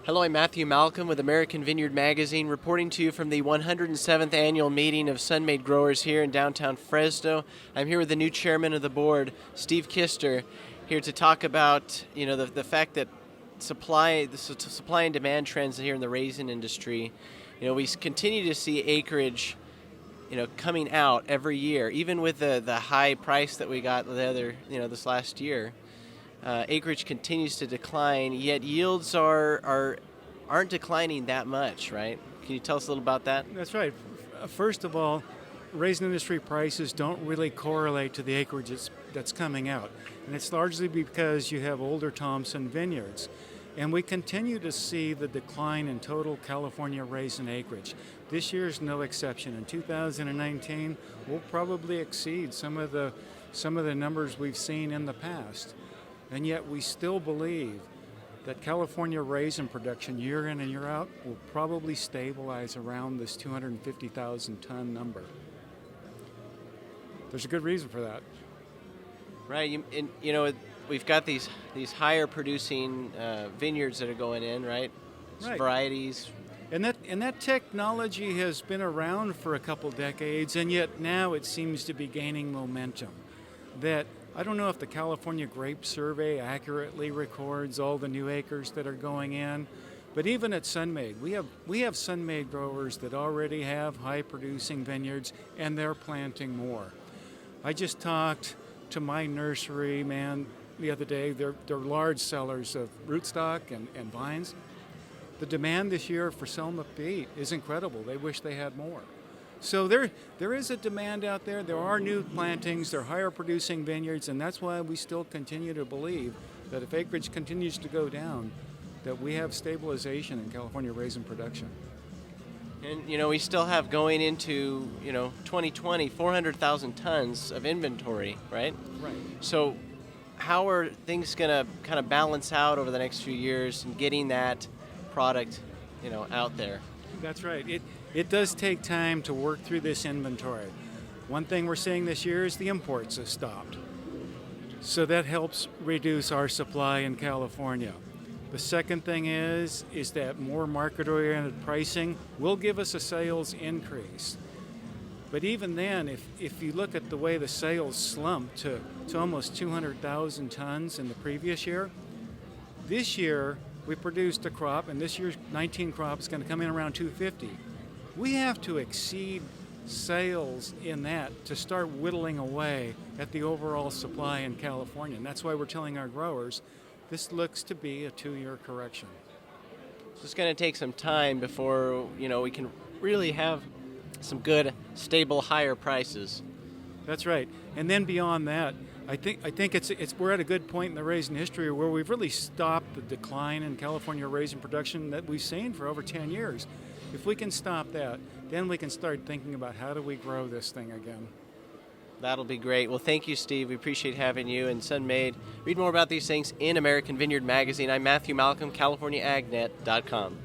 Hello, I'm Matthew Malcolm with American Vineyard Magazine, reporting to you from the 107th annual meeting of Sun-Maid Growers here in downtown Fresno. I'm here with the new chairman of the board, Steve Kister, here to talk about the fact that supply and demand trends here in the raisin industry. We continue to see acreage coming out every year, even with the high price that we got this last year. Acreage continues to decline, yet yields aren't declining that much, right? Can you tell us a little about that? That's right. First of all, raisin industry prices don't really correlate to the acreage that's coming out. And it's largely because you have older Thompson vineyards. And we continue to see the decline in total California raisin acreage. This year's no exception. In 2019, we'll probably exceed some of the numbers we've seen in the past. And yet we still believe that California raisin production year in and year out will probably stabilize around this 250,000 ton number. There's a good reason for that. Right. We've got these higher producing vineyards that are going in, right? Right. Varieties. And that technology has been around for a couple decades, and yet now it seems to be gaining momentum. I don't know if the California Grape Survey accurately records all the new acres that are going in, but even at Sun-Maid, we have Sun-Maid growers that already have high-producing vineyards, and they're planting more. I just talked to my nursery man the other day. They're large sellers of rootstock and vines. The demand this year for Selma peat is incredible. They wish they had more. So there is a demand out there. There are new plantings. There are higher producing vineyards, and that's why we still continue to believe that if acreage continues to go down, that we have stabilization in California raisin production. And we still have going into 2020 400,000 tons of inventory, right? Right. So how are things going to kind of balance out over the next few years and getting that product out there? That's right. It does take time to work through this inventory. One thing we're seeing this year is the imports have stopped. So that helps reduce our supply in California. The second thing is that more market-oriented pricing will give us a sales increase. But even then, if you look at the way the sales slumped to almost 200,000 tons in the previous year, this year we produced a crop, and this year's 19 crop is going to come in around 250. We have to exceed sales in that to start whittling away at the overall supply in California. And that's why we're telling our growers this looks to be a 2-year correction. So it's going to take some time before we can really have some good, stable, higher prices. That's right. And then beyond that, I think we're at a good point in the raisin history where we've really stopped the decline in California raisin production that we've seen for over 10 years. If we can stop that, then we can start thinking about how do we grow this thing again. That'll be great. Well, thank you, Steve. We appreciate having you and Sun-Maid. Read more about these things in American Vineyard Magazine. I'm Matthew Malcolm, CaliforniaAgNet.com.